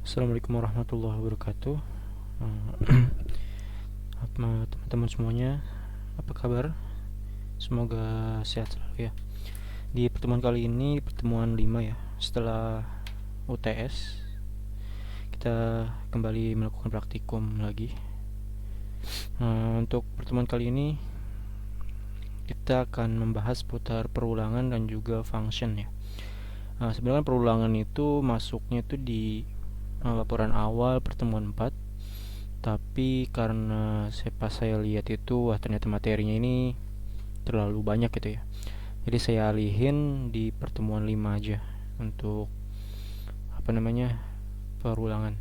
Assalamualaikum warahmatullahi wabarakatuh. Teman-teman semuanya, apa kabar? Semoga sehat selalu ya. Di pertemuan kali ini pertemuan 5 ya. Setelah UTS, kita kembali melakukan praktikum lagi. Untuk pertemuan kali ini kita akan membahas seputar perulangan dan juga function ya. Sebenarnya perulangan itu masuknya itu di laporan awal pertemuan 4, tapi karena pas saya lihat itu ternyata materinya ini terlalu banyak gitu ya, jadi saya alihin di pertemuan 5 aja untuk perulangan.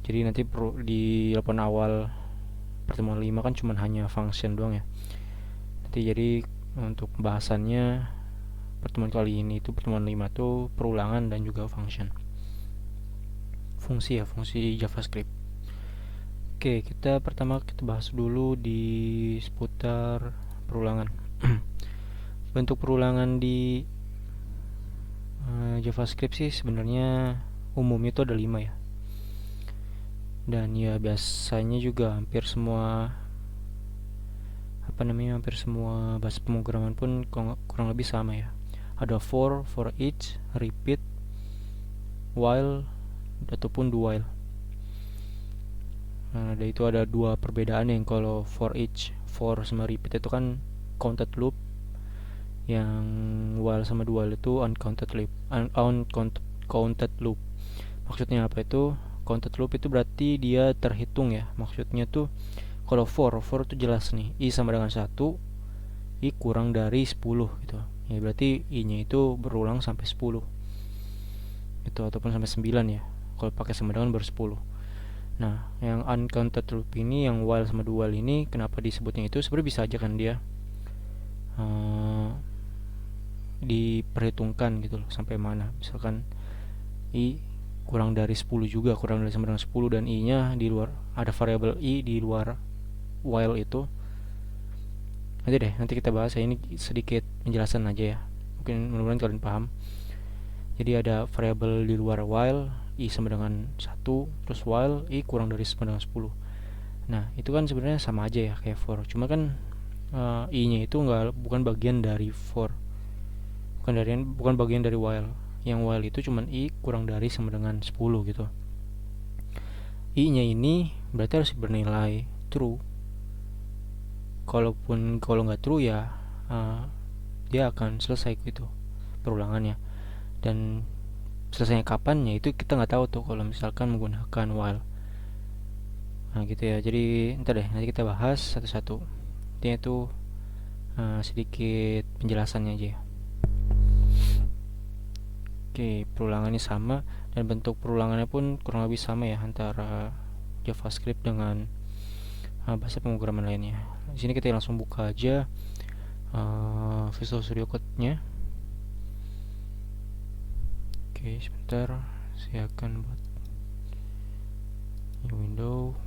Jadi nanti di laporan awal pertemuan 5 kan cuma hanya function doang ya. Nanti jadi untuk pembahasannya pertemuan kali ini itu pertemuan 5 tuh perulangan dan juga function. Fungsi ya, fungsi JavaScript. Oke, kita bahas dulu di seputar perulangan. Bentuk perulangan di JavaScript sih sebenarnya umumnya itu ada 5 ya. Dan ya biasanya juga hampir semua bahasa pemrograman pun kurang lebih sama ya. Ada for each, repeat, while ataupun do while. Nah, itu ada dua perbedaan yang kalau for each, for sama repeat itu kan counted loop, yang while sama do while itu uncounted loop. Maksudnya apa itu? Counted loop itu berarti dia terhitung ya. Maksudnya tuh kalau for itu jelas nih, i sama dengan 1, i kurang dari 10 gitu. Ya berarti i-nya itu berulang sampai 10. Itu ataupun sampai 9 ya. Kalau pakai sama dengan baru 10. Nah, yang uncounted loop ini, yang while sama do while ini, kenapa disebutnya itu? Sebenarnya bisa aja kan dia diperhitungkan gitu loh, sampai mana. Misalkan i kurang dari 10 juga, kurang dari sama dengan 10, dan i-nya di luar, ada variabel i di luar while itu. Nanti kita bahas ya, ini sedikit penjelasan aja ya. Mudah-mudahan kalian paham. Jadi ada variabel di luar while, i sama dengan 1, terus while i kurang dari sama dengan 10. Nah, itu kan sebenarnya sama aja ya kayak for. Cuma kan i-nya itu bukan bagian dari for. Bukan bagian dari while. Yang while itu cuman i kurang dari sama dengan 10 gitu. I-nya ini berarti harus bernilai true. Kalau nggak true ya dia akan selesai gitu perulangannya. Dan selesainya kapannya itu kita nggak tahu tuh kalau misalkan menggunakan while. Nah gitu ya. Jadi nanti kita bahas satu-satu. Intinya itu sedikit penjelasannya aja ya. Oke, perulangannya sama dan bentuk perulangannya pun kurang lebih sama ya antara JavaScript dengan bahasa pemrograman lainnya. Di sini kita langsung buka aja Visual Studio Code-nya. Oke, sebentar, saya akan buat new window.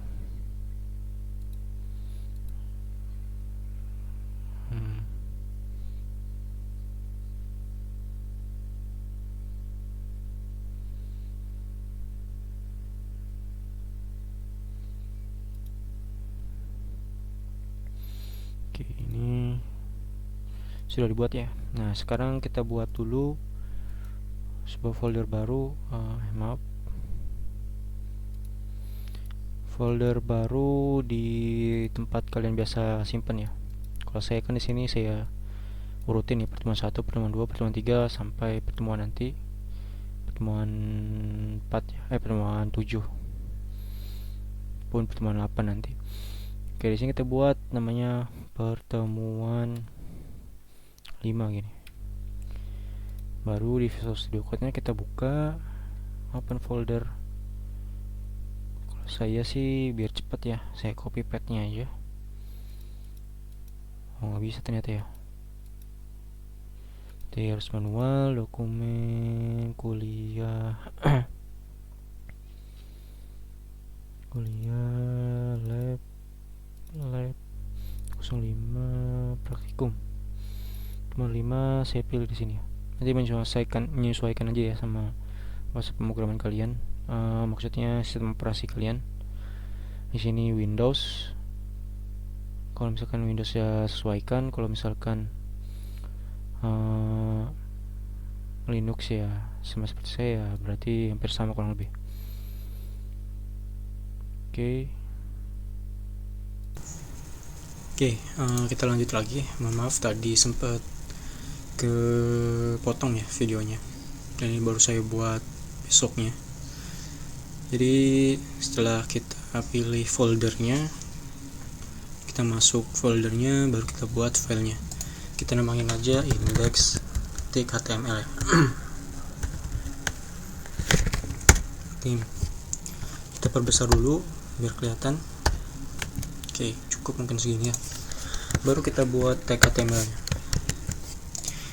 Oke, ini sudah dibuat ya. Nah, sekarang kita buat dulu sebuah folder baru. Folder baru di tempat kalian biasa simpan ya. Kalau saya kan di sini saya urutin ya, pertemuan 1, pertemuan 2, pertemuan 3 sampai pertemuan nanti pertemuan 4 ya, pertemuan 7 pun pertemuan 8 nanti. Oke, di sini kita buat namanya pertemuan 5 gini. Baru di Visual Studio Code-nya kita buka, open folder. Kalau saya sih biar cepet ya, saya copy path-nya aja. Oh, nggak bisa ternyata ya. Jadi harus manual, dokumen, kuliah, kuliah, lab 05 praktikum. Cuma 5 saya pilih di sini. Nanti menyesuaikan aja ya sama bahasa pemrograman kalian. maksudnya sistem operasi kalian. Di sini Windows, kalau misalkan Windows ya sesuaikan, kalau misalkan Linux ya sama seperti saya, berarti hampir sama kurang lebih. Oke, kita lanjut lagi. Maaf tadi sempat kepotong ya videonya, dan ini baru saya buat besoknya. Jadi setelah kita pilih foldernya, kita masuk foldernya, baru kita buat filenya. Kita namain aja index.html ya. Kita perbesar dulu biar kelihatan. Oke, cukup mungkin segini ya. Baru kita buat tag HTML nya.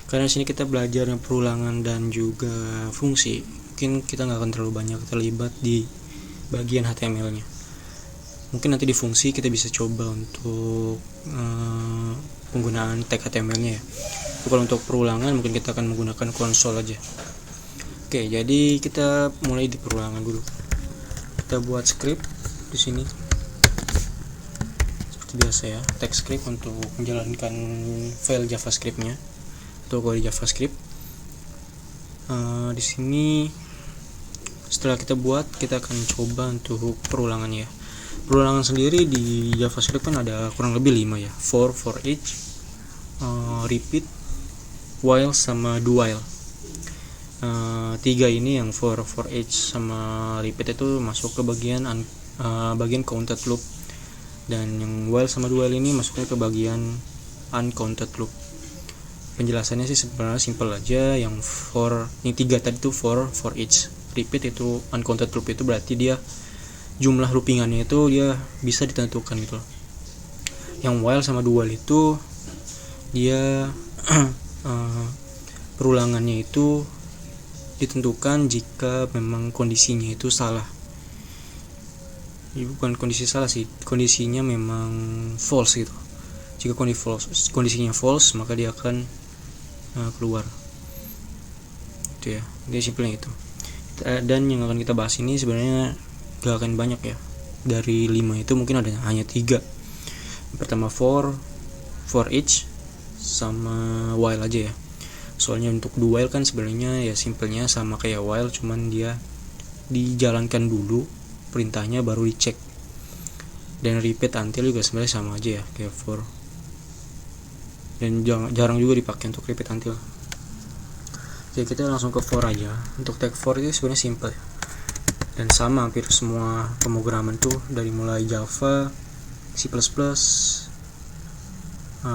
Karena sini kita belajar yang perulangan dan juga fungsi, mungkin kita nggak akan terlalu banyak terlibat di bagian HTML nya. Mungkin nanti di fungsi kita bisa coba untuk penggunaan tag HTML nya ya. Kalau untuk perulangan mungkin kita akan menggunakan konsol aja. Oke, jadi kita mulai di perulangan dulu. Kita buat script di sini seperti biasa ya, text script untuk menjalankan file JavaScript-nya atau kode JavaScript. Di sini setelah kita buat, kita akan coba untuk perulangan ya. Perulangan sendiri di JavaScript kan ada kurang lebih 5 ya, for each, repeat, while sama do while. 3 ini yang for each sama repeat itu masuk ke bagian counted loop, dan yang while sama do while ini masuknya ke bagian uncounted loop. Penjelasannya sih sebenarnya simple aja. Yang for ini 3 tadi itu for each, repeat itu uncounted loop, itu berarti dia jumlah loopingannya itu dia bisa ditentukan gitu loh. Yang while sama do while itu dia perulangannya itu ditentukan jika memang kondisinya itu salah. Ini bukan kondisi salah sih, kondisinya memang false gitu. Jika kondisinya false, maka dia akan keluar. Itu ya, dia simpelnya itu. Dan yang akan kita bahas ini sebenarnya gak akan banyak ya. Dari 5 itu mungkin ada hanya 3. Yang pertama for each sama while aja ya. Soalnya untuk do while kan sebenarnya ya simpelnya sama kayak while, cuman dia dijalankan dulu perintahnya baru dicek. Dan repeat until juga sebenarnya sama aja ya kayak for. Dan jarang juga dipakai untuk repeat until. Jadi kita langsung ke for aja. Untuk tag for itu sebenarnya simple ya. Dan sama hampir semua pemrograman tuh, dari mulai Java, C++,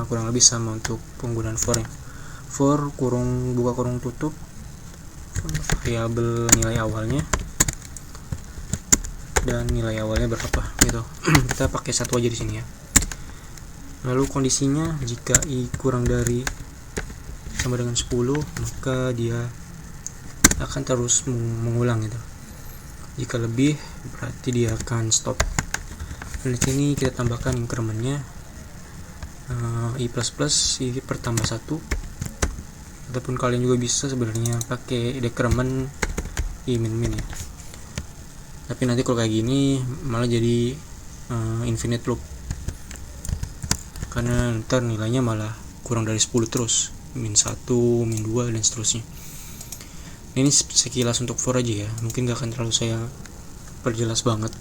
kurang lebih sama untuk penggunaan for-nya. For kurung buka kurung tutup, variabel nilai awalnya, dan nilai awalnya berapa gitu. Kita pakai satu aja di sini ya. Lalu kondisinya jika i kurang dari sama dengan 10, maka dia akan terus mengulang gitu. Jika lebih, berarti dia akan stop. Dan di sini kita tambahkan incrementnya i++, i pertambah 1. Ataupun kalian juga bisa sebenarnya pakai decrement i min ya. Tapi nanti kalau kayak gini malah jadi infinite loop, karena ntar nilainya malah kurang dari 10 terus, min 1, min 2 dan seterusnya. Ini sekilas untuk for aja ya, mungkin gak akan terlalu saya perjelas banget,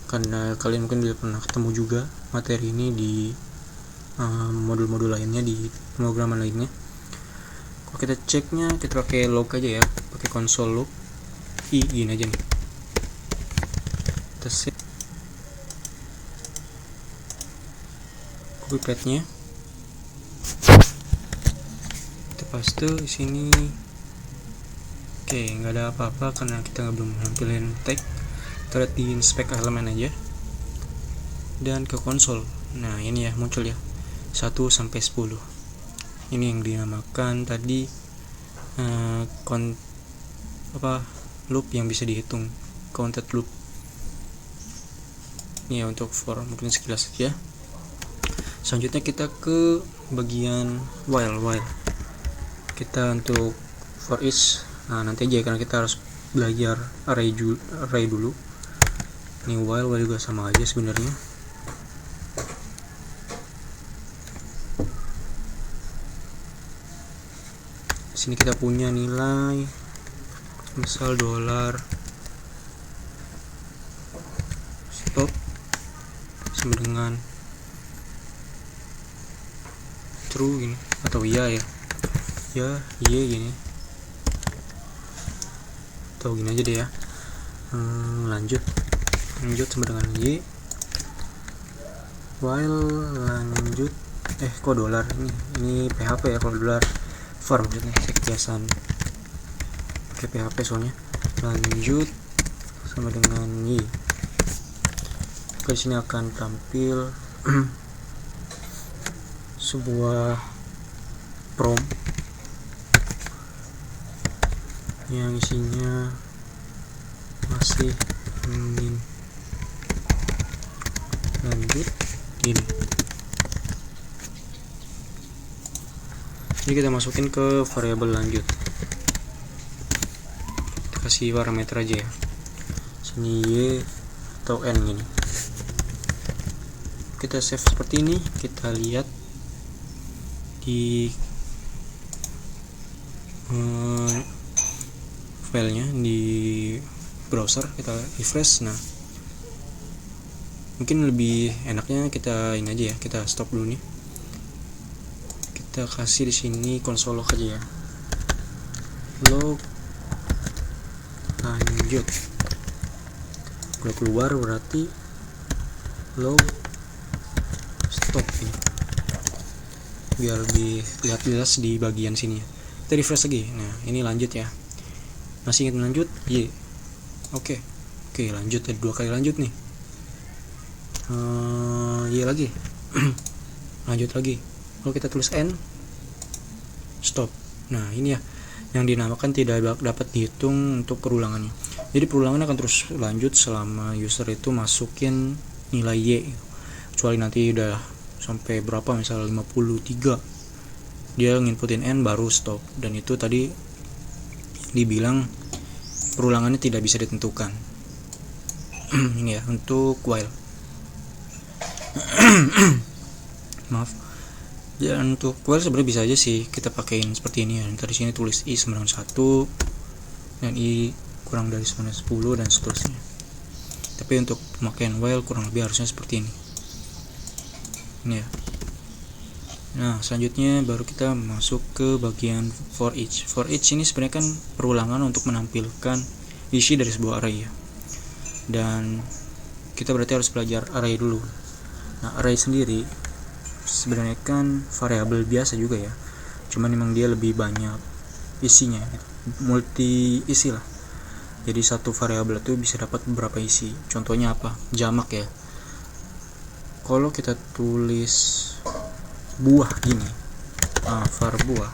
karena kalian mungkin udah pernah ketemu juga materi ini di modul-modul lainnya, di pemrograman lainnya. Kalau kita ceknya, kita pakai log aja ya, pakai console log i gini aja nih. Kita set copy paste nya, kita paste di sini. Oke, nggak ada apa-apa karena kita belum nampilin tag. Kita lihat di inspect elemen aja dan ke konsol. Nah ini ya muncul ya 1 sampai 10. Ini yang dinamakan tadi loop yang bisa dihitung, counted loop. Ini ya untuk for, mungkin sekilas saja. Selanjutnya kita ke bagian while. Kita untuk for each, nah nanti aja karena kita harus belajar array dulu. Ini while juga sama aja sebenarnya. Sini kita punya nilai misal dolar stop sama dengan true gini atau iya gini atau gini aja deh ya. Lanjut sama dengan y while lanjut kok dolar ini PHP ya, kalau dolar var maksudnya, saya kebiasaan pakai PHP soalnya. Lanjut sama dengan y. Di sini akan tampil sebuah prompt yang isinya masih ingin lanjut ini. Ini kita masukin ke variabel lanjut, kita kasih parameter aja ya, sini y atau n gini. Kita save seperti ini, kita lihat di filenya di browser, kita refresh. Nah, mungkin lebih enaknya kita ini aja ya, kita stop dulu nih. Kita kasih di sini console log aja ya, log lanjut. Kalau keluar berarti log stop ini, biar lebih lihat jelas di bagian sini ya. Kita refresh lagi. Nah, ini lanjut ya, masih ingin lanjut y. Oke, lanjut, ada 2 kali lanjut nih. Y lagi lanjut lagi. Kalau kita tulis n stop. Nah, ini ya yang dinamakan tidak dapat dihitung untuk perulangannya. Jadi perulangan akan terus lanjut selama user itu masukin nilai y, kecuali nanti udah sampai berapa, misal 53, dia nginputin n baru stop. Dan itu tadi dibilang perulangannya tidak bisa ditentukan. Ini ya untuk while. Maaf. Dan untuk while sebenarnya bisa aja sih kita pakein seperti ini ya. Ntar di sini tulis i sama dengan 1 dan i kurang dari sama dengan 10 dan seterusnya. Tapi untuk pemakaian while kurang lebih harusnya seperti ini. Ini ya. Nah, selanjutnya baru kita masuk ke bagian for each. For each ini sebenarnya kan perulangan untuk menampilkan isi dari sebuah array ya. Dan kita berarti harus belajar array dulu. Nah, array sendiri sebenarnya kan variabel biasa juga ya, cuman memang dia lebih banyak isinya gitu. Multi isi lah, jadi satu variabel itu bisa dapat beberapa isi. Contohnya apa? Jamak ya. Kalau kita tulis buah gini, var buah,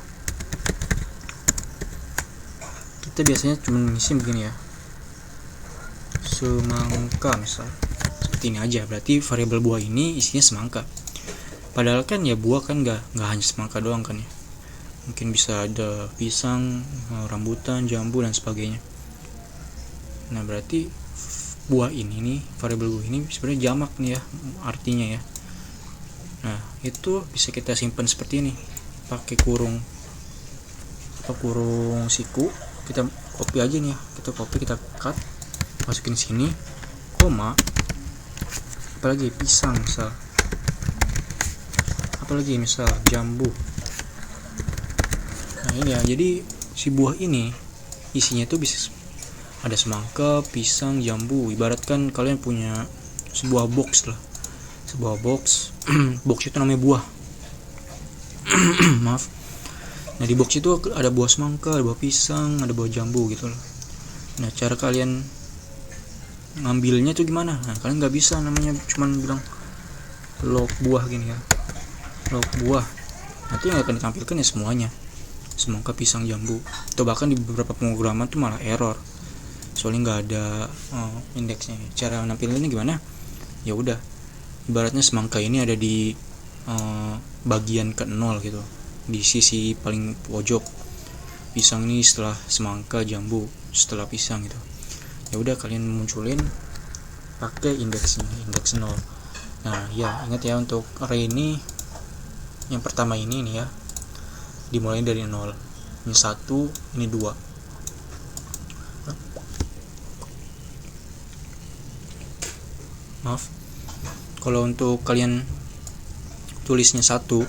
kita biasanya cuma ngisi begini ya, semangka misal, seperti ini aja. Berarti variabel buah ini isinya semangka. Padahal kan ya buah kan nggak hanya semangka doang kan ya, mungkin bisa ada pisang, rambutan, jambu dan sebagainya. Nah, berarti buah ini nih, variabel buah ini sebenarnya jamak nih ya artinya ya. Nah, itu bisa kita simpan seperti ini, pakai kurung siku. Kita copy aja nih ya, kita cut, masukin sini, koma, apalagi pisang misal, apalagi misal jambu. Nah, ini ya, jadi si buah ini isinya tuh bisa ada semangka, pisang, jambu. Ibaratkan kalian punya sebuah box lah, sebuah box box itu namanya buah. Maaf. Nah, di box itu ada buah semangka, ada buah pisang, ada buah jambu gitu loh. Nah, cara kalian ngambilnya tuh gimana? Nah, kalian nggak bisa namanya cuman bilang log buah gini ya, log buah. Nanti yang akan ditampilkan ya semuanya, semangka, pisang, jambu. Atau bahkan di beberapa pemrograman tuh malah error, soalnya nggak ada indeksnya. Cara nampilinnya gimana? Ya udah, ibaratnya semangka ini ada di bagian ke 0 gitu, di sisi paling pojok. pisang ini setelah semangka, jambu setelah pisang gitu. Ya udah kalian munculin pakai indeksnya, indeks 0. Nah ya ingat ya, untuk array ini yang pertama ini nih ya, dimulai dari 0. Ini 1, ini 2. Maaf, kalau untuk kalian tulisnya 1,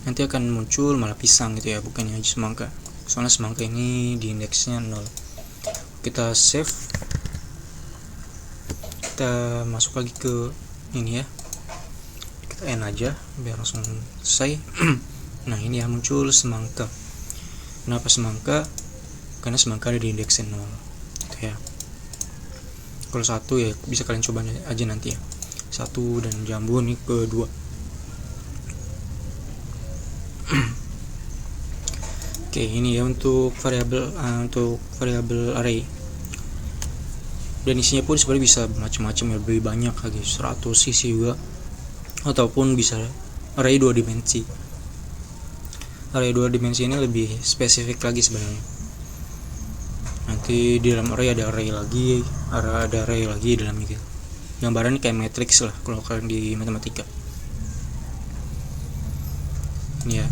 nanti akan muncul malah pisang gitu ya, bukannya semangka. Soalnya semangka ini di indeksnya 0. Kita save, kita masuk lagi ke ini ya, kita N aja biar langsung selesai. Nah ini ya, muncul semangka. Kenapa semangka? Karena semangka ada di indeksnya 0 gitu ya. Kalau 1 ya bisa kalian coba aja nanti ya, 1, dan jambu ini ke 2. Oke, ini ya untuk variabel array. Dan isinya pun sebenarnya bisa macam-macam ya, lebih banyak lagi, 100 isi juga, ataupun bisa array 2 dimensi. Array 2 dimensi ini lebih spesifik lagi sebenarnya. Nanti di dalam array ada array lagi dalamnya gitu. Gambarannya kayak matrix lah kalau kalian di matematika. Ini ya.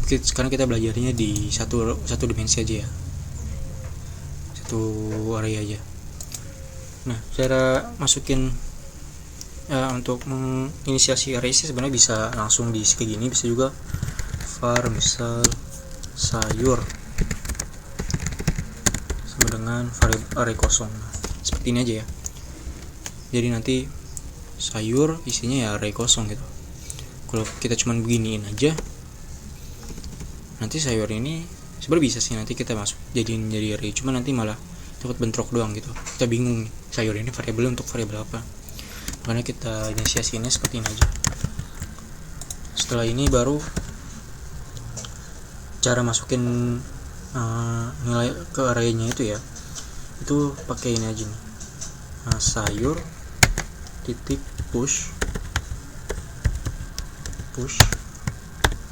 Sekarang kita belajarnya di satu dimensi aja ya. Satu array aja. Nah, cara masukin untuk menginisiasi array sih sebenarnya bisa langsung diisi kayak gini, bisa juga var misal sayur sama dengan array kosong. Nah, seperti ini aja ya. Jadi nanti sayur isinya ya array kosong gitu. Kalau kita cuman beginiin aja, nanti sayur ini sebenarnya bisa sih nanti kita masuk jadi array, cuma nanti malah takut bentrok doang gitu. Kita bingung nih, sayur ini variabel untuk variabel apa. Makanya kita inisiasinya seperti ini aja. Setelah ini baru cara masukin nilai ke arraynya itu ya, itu pakai ini aja nih, sayur titik push.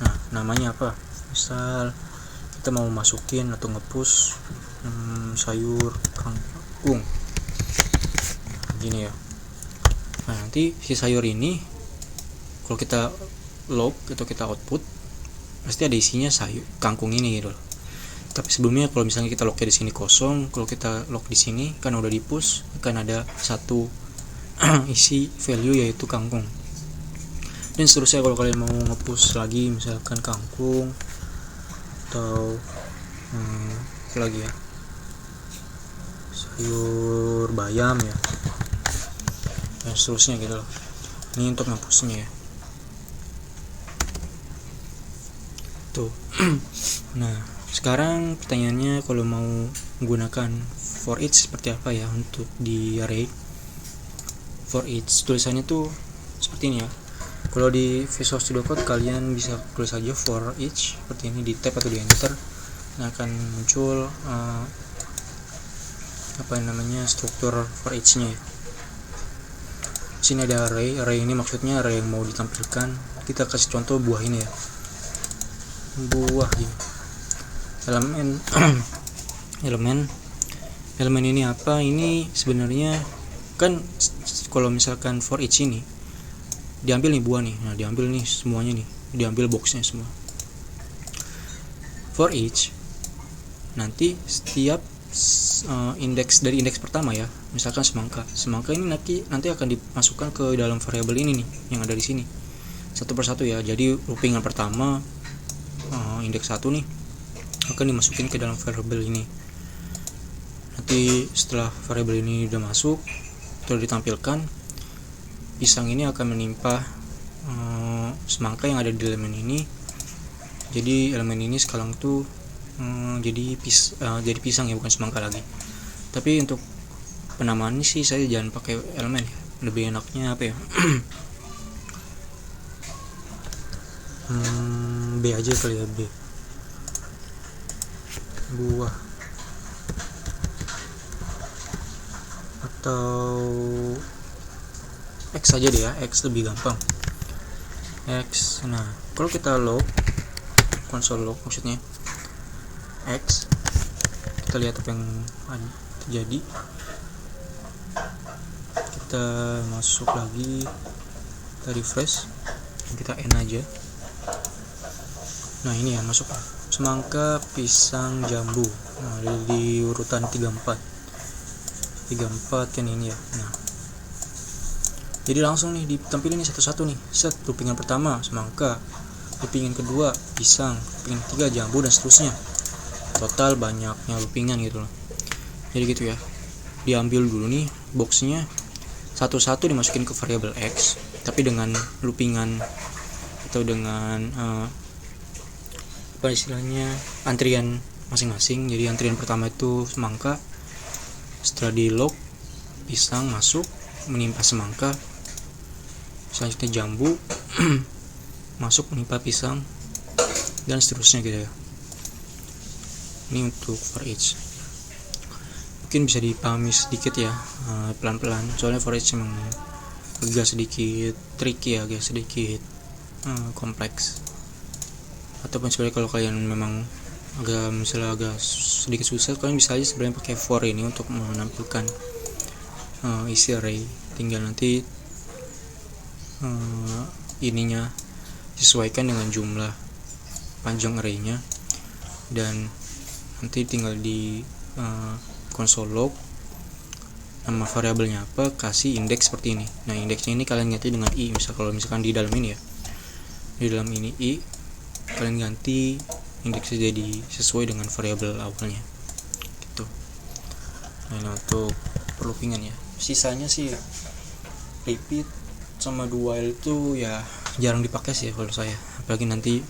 Nah namanya apa, misal kita mau masukin atau ngepush sayur kangkung gini ya. Nah nanti si sayur ini kalau kita log atau kita output pasti ada isinya sayur kangkung ini gitu. Tapi sebelumnya kalau misalnya kita lognya di sini kosong, kalau kita log di sini kan udah di push, akan ada satu isi value yaitu kangkung. Dan seterusnya kalau kalian mau ngepush lagi misalkan kangkung atau apa lagi ya, sayur bayam ya, dan seterusnya gitu loh. Ini untuk ngepushnya ya tuh. Nah sekarang pertanyaannya, kalau mau menggunakan for each seperti apa ya untuk di array. For each tulisannya tuh seperti ini ya. Kalau di Visual Studio Code kalian bisa tulis aja for each seperti ini, di tab atau di enter. Nah akan muncul struktur for each-nya ya. Sini ada array ini maksudnya array yang mau ditampilkan. Kita kasih contoh buah ini ya, buah gitu. elemen ini apa, ini sebenarnya kan kalau misalkan for each ini diambil nih buah nih, nah diambil nih semuanya nih, diambil boxnya semua. For each nanti setiap indeks dari indeks pertama ya, misalkan semangka ini nanti akan dimasukkan ke dalam variabel ini nih yang ada di sini satu persatu ya. Jadi loopingan pertama indeks 1 nih akan dimasukin ke dalam variabel ini. Nanti setelah variabel ini udah masuk atau ditampilkan, pisang ini akan menimpa semangka yang ada di elemen ini. Jadi elemen ini sekarang tuh jadi pisang ya, bukan semangka lagi. Tapi untuk penamaan ini sih saya jangan pakai elemen ya, lebih enaknya apa ya B aja kali ya, B, buah, atau X aja deh ya, X lebih gampang, X. Nah kalau kita log, console log maksudnya, X. Kita lihat apa yang terjadi. Kita masuk lagi, kita refresh, kita N aja. Nah ini ya, masuk semangka, pisang, jambu. Nah di urutan 34 kan ini ya. Nah jadi langsung nih ditampilin nih satu-satu nih. Set, loopingan pertama semangka, loopingan kedua pisang, loopingan ketiga jambu, dan seterusnya. Total banyaknya loopingan gitu loh. Jadi gitu ya, diambil dulu nih boxnya satu-satu, dimasukin ke variabel X, tapi dengan loopingan atau dengan apa istilahnya, antrian masing-masing. Jadi antrian pertama itu semangka, setelah di lock pisang masuk menimpa semangka, selanjutnya jambu masuk menimpa pisang, dan seterusnya gitu ya. Ini untuk for each. Mungkin bisa dipahami sedikit ya, pelan-pelan, soalnya for each memang agak sedikit tricky ya, agak sedikit kompleks. Ataupun sebenarnya kalau kalian memang agak sedikit susah, kalian bisa aja sebenarnya pakai for ini untuk menampilkan isi array. Tinggal nanti ininya sesuaikan dengan jumlah panjang arraynya, dan nanti tinggal di console log nama variabelnya apa, kasih indeks seperti ini. Nah indeksnya ini kalian ganti dengan i. Kalau misalkan di dalam ini ya, di dalam ini i, kalian ganti indeksnya jadi sesuai dengan variabel awalnya gitu. Nah ini untuk loopingan ya. Sisanya sih repeat sama do while itu ya jarang dipakai sih kalau saya, apalagi nanti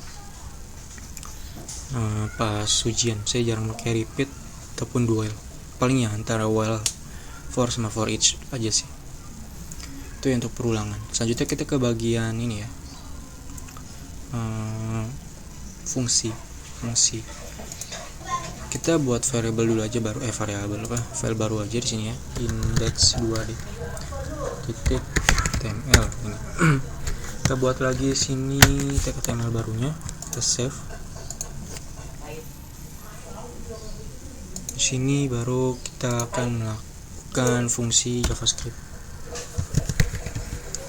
pas ujian saya jarang pakai repeat ataupun do while. Paling ya antara while for sama for each aja sih. Itu ya untuk perulangan. Selanjutnya kita ke bagian ini ya, fungsi. Kita buat variabel dulu aja, baru file baru aja di sini ya, index2d titik html ini. Kita buat lagi sini tag html barunya, kita save. Di sini baru kita akan melakukan fungsi JavaScript.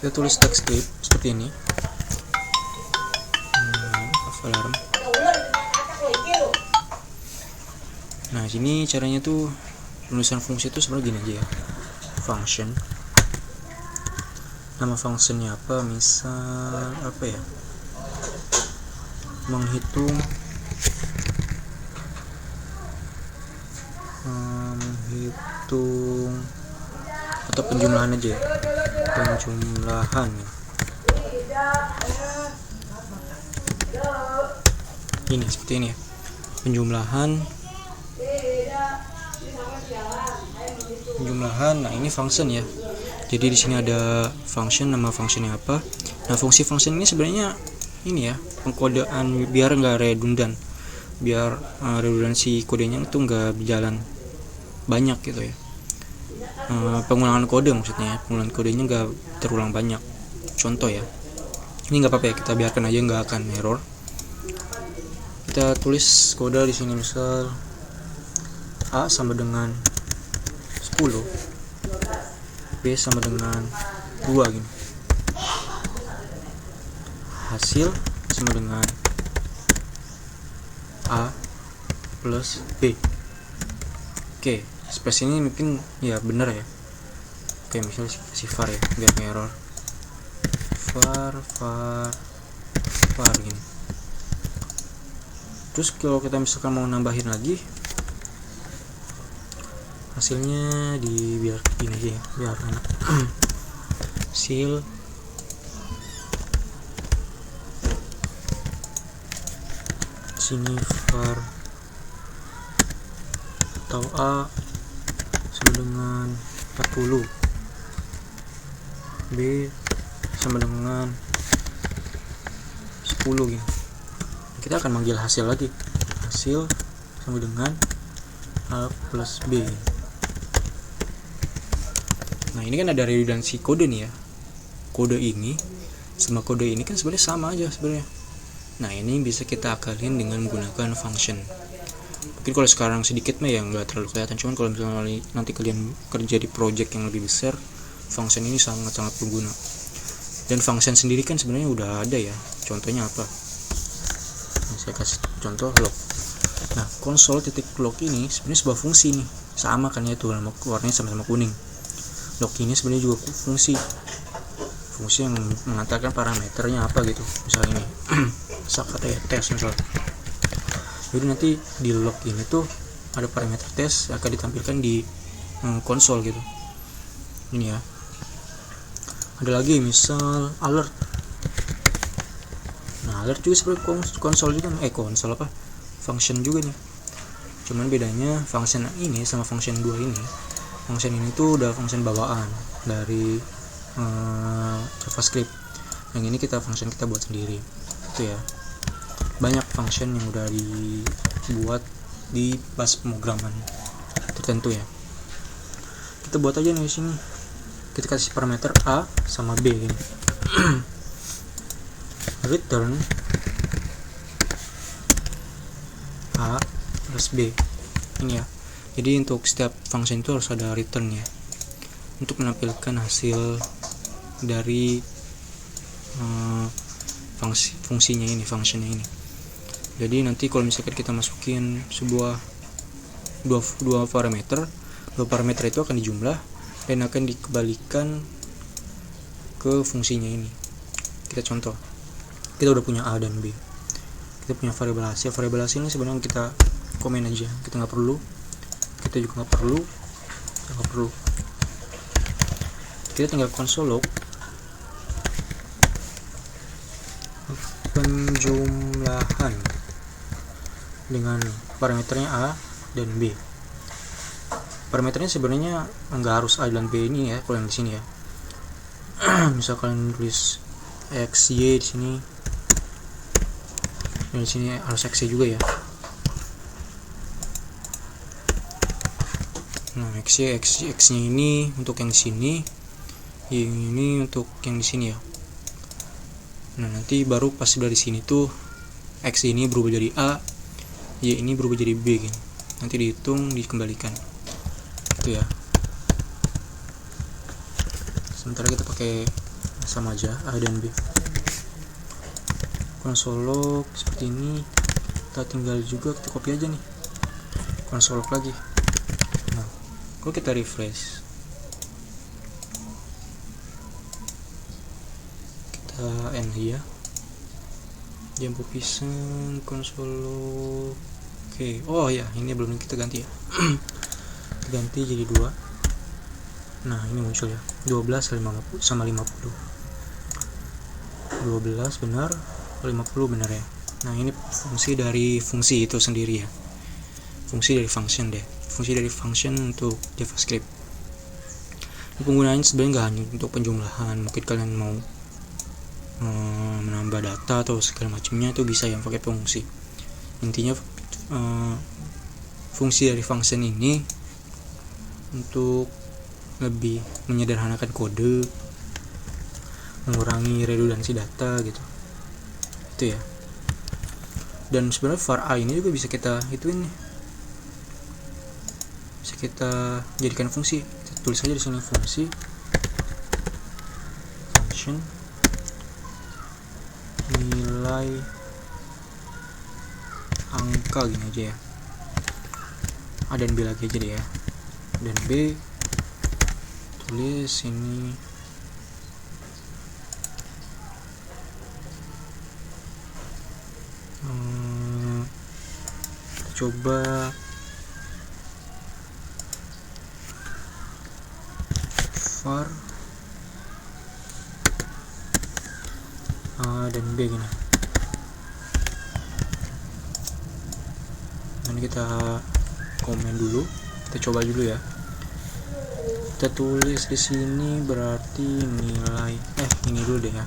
Kita tulis text script seperti ini. Alarm. Nah sini caranya tuh penulisan fungsi itu sebenarnya gini aja ya, function, nama functionnya apa, misal apa ya, menghitung atau penjumlahan aja ya, penjumlahan ya. Ini seperti ini ya, penjumlahan. Nah ini function ya. Jadi di sini ada function, nama functionnya apa. Nah fungsi function ini sebenarnya ini ya, pengkodean biar nggak redundan, biar redundansi kodenya itu nggak berjalan banyak gitu ya. Pengulangan kode maksudnya, pengulangan kodenya nggak terulang banyak. Contoh ya, ini nggak apa-apa ya, kita biarkan aja, nggak akan error. Kita tulis kode di sini, misal A sama dengan 10, B sama dengan 2 gini. Hasil sama dengan A plus B. Oke, space ini mungkin ya bener ya. Oke, misalnya kasih var ya, biar nggak error. var gini. Terus kalau kita misalkan mau nambahin lagi, hasilnya di biar ini aja ya, biar enak. Hasil sini var atau A sama dengan 40, B sama dengan 10 gitu. Kita akan manggil hasil lagi, hasil sama dengan A plus B. Nah ini kan ada redundansi kode nih ya, kode ini sama kode ini kan sebenarnya sama aja sebenarnya. Nah ini bisa kita akalin dengan menggunakan function. Mungkin kalau sekarang sedikit mah ya nggak terlalu kelihatan, cuman kalau misalnya nanti kalian kerja di project yang lebih besar, function ini sangat-sangat berguna. Dan function sendiri kan sebenarnya udah ada ya. Contohnya apa? Nah, saya kasih contoh log. Nah, console.log ini sebenarnya sebuah fungsi nih, sama kan ya, tuh warnanya sama-sama kuning. Log ini sebenarnya juga fungsi yang mengantarkan parameternya apa gitu, misalnya ini kata ya tes misalnya. Jadi nanti di log ini tuh ada parameter tes akan ditampilkan di konsol gitu. Ini ya. Ada lagi misal alert. Nah, alert juga seperti konsol juga, konsol apa? Function juga nih. Cuman bedanya function ini sama function 2 ini. Function ini tuh udah function bawaan dari JavaScript. Yang ini function kita buat sendiri. Itu ya. Banyak function yang udah dibuat di bahasa pemrograman tertentu ya. Kita buat aja nih di sini. Kita kasih parameter A sama B ini. Return A plus B ini ya. Jadi untuk setiap function itu harus ada return ya, untuk menampilkan hasil dari fungsinya ini, functionnya ini. Jadi nanti kalau misalkan kita masukin dua parameter itu akan dijumlah dan akan dikembalikan ke fungsinya ini. Kita contoh, kita udah punya A dan B, kita punya variabel hasil. Variabel hasil ini sebenarnya kita komen aja, kita nggak perlu, kita juga nggak perlu. Kita tinggal console log penjumlahan dengan parameternya A dan B. Parameternya sebenarnya nggak harus A dan B ini ya, kalau yang di sini ya. Misal kalian tulis X, Y di sini, dan di sini harus X, Y juga ya. Nah, X-nya ini untuk yang di sini, Y ini untuk yang di sini ya. Nah, nanti baru pas sudah di sini tuh X ini berubah jadi A, Y ini berubah jadi B gitu. Nanti dihitung, dikembalikan. Itu ya. Sementara kita pakai sama aja A dan B. Console log seperti ini. Kita tinggal juga kita copy aja nih. Console log lagi. Nah, kalau kita refresh, kita end ya. Jambu pisang console log. Oke. Oh ya, ini belum kita ganti ya. Ganti jadi 2. Nah, ini muncul ya, 12 sama 50. 12 benar, 50 benar ya. Nah, ini fungsi dari fungsi itu sendiri ya. Fungsi dari function deh. Fungsi dari function untuk JavaScript. Penggunaannya sebenarnya nggak hanya untuk penjumlahan. Mungkin kalian mau menambah data atau segala macamnya, itu bisa yang pakai fungsi. Intinya fungsi dari function ini untuk lebih menyederhanakan kode, mengurangi redundansi data gitu. Itu ya. Dan sebenarnya var a ini juga bisa kita ituin nih. Bisa kita jadikan fungsi. Kita tulis aja di sini fungsi function nilai angka gini aja ya. A dan B lagi aja deh ya. Dan B tulis ini coba var A dan B gini. Nanti kita komen dulu, kita coba dulu ya. Kita tulis di sini berarti nilai ini dulu deh ya.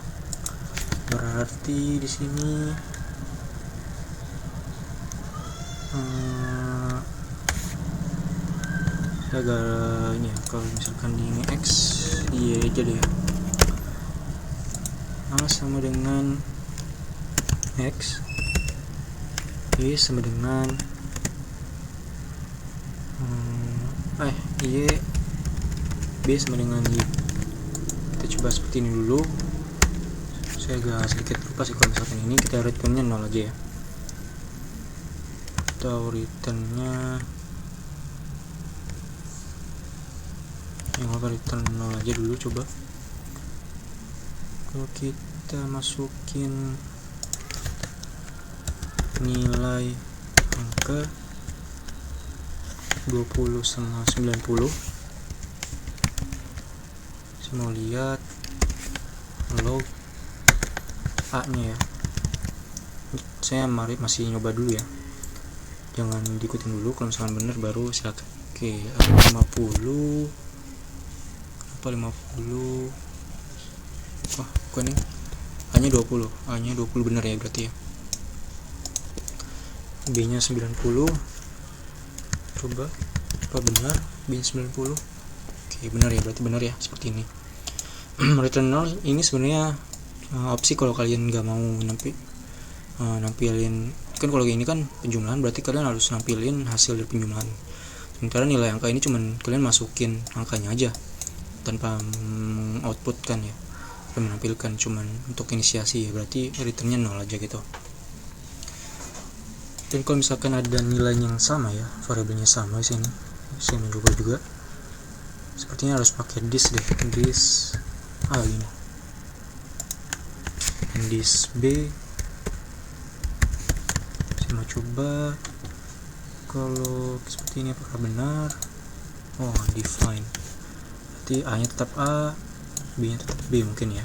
Berarti di sini agak ini ya, kalau misalkan ini X Y aja deh ya. A sama dengan X, Y sama dengan Y B sama dengan Y. Kita coba seperti ini dulu. Saya agak sedikit lupa sih kalau misalkan ini kita returnnya 0 aja ya, atau returnnya yang return 0 aja dulu. Coba kalau kita masukin nilai angka 20 sama 90, saya mau lihat log A nya ya. Saya masih nyoba dulu ya, jangan diikutin dulu, kalau misalkan bener baru silakan. Oke, 50 apa 50, wah bukan nih, A nya 20, A nya 20 bener ya berarti ya. B nya 90, coba apa benar B nya 90. Oke benar ya, berarti benar ya, seperti ini. Return 0 ini sebenarnya opsi kalau kalian nggak mau nampilin, kan kalau ini kan penjumlahan, berarti kalian harus nampilin hasil dari penjumlahan. Sementara nilai angka ini cuman kalian masukin angkanya aja tanpa output kan ya, dan menampilkan cuman untuk inisiasi ya, berarti returnnya 0 aja gitu. Dan kalau misalkan ada nilai yang sama ya, variabelnya sama di sini, saya mencoba juga. Sepertinya harus pakai this deh, this A ini, this B. Saya mau coba kalau seperti ini apakah benar. Oh, define, berarti A nya tetap A, B nya tetap B mungkin ya.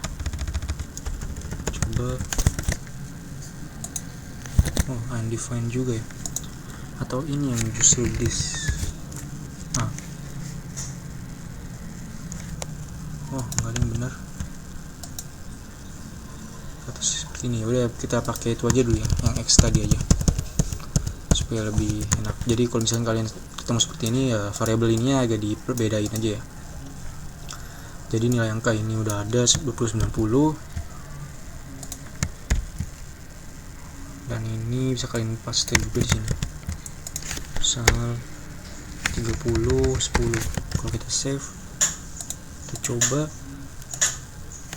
Coba, oh undefined juga ya, atau ini yang justru this. Oh nggak ada yang benar, atau seperti ini. Udah kita pakai itu aja dulu ya, yang X tadi aja supaya lebih enak. Jadi kalau misalnya kalian ketemu seperti ini ya, variabel ini agak diperbedain aja ya. Jadi nilai angka ini udah ada 2090, dan ini bisa kalian paste juga di sini, misal 30 10. Kalau kita save, kita coba,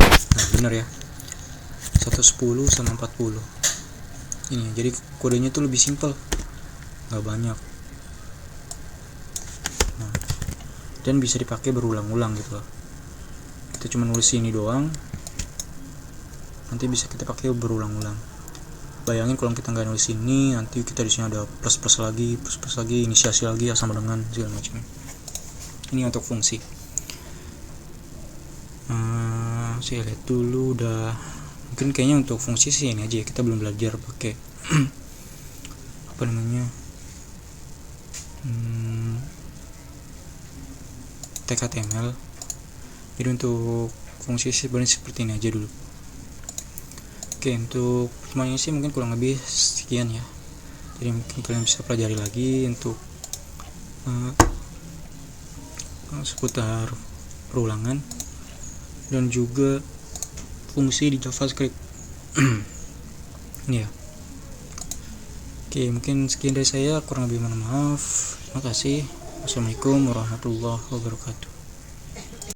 nah benar ya, 110 sama 40 ini. Jadi kodenya tuh lebih simpel, nggak banyak, nah, dan bisa dipakai berulang-ulang gitu loh. Kita cuma nulis ini doang, nanti bisa kita pakai berulang-ulang. Bayangin kalau kita nggak nulis ini, nanti kita di sini ada plus plus lagi, inisiasi lagi ya, sama dengan segala macam. Ini untuk fungsi. Saya lihat dulu, udah mungkin kayaknya untuk fungsi sih ini aja ya. Kita belum belajar pakai apa namanya, TKTML. Jadi untuk fungsi sebenarnya seperti ini aja dulu. Oke, untuk semuanya sih mungkin kurang lebih sekian ya. Jadi mungkin kalian bisa pelajari lagi untuk seputar perulangan dan juga fungsi di JavaScript. Ya. Oke, mungkin sekian dari saya, kurang lebih mohon maaf. Terima kasih. Wassalamualaikum warahmatullahi wabarakatuh.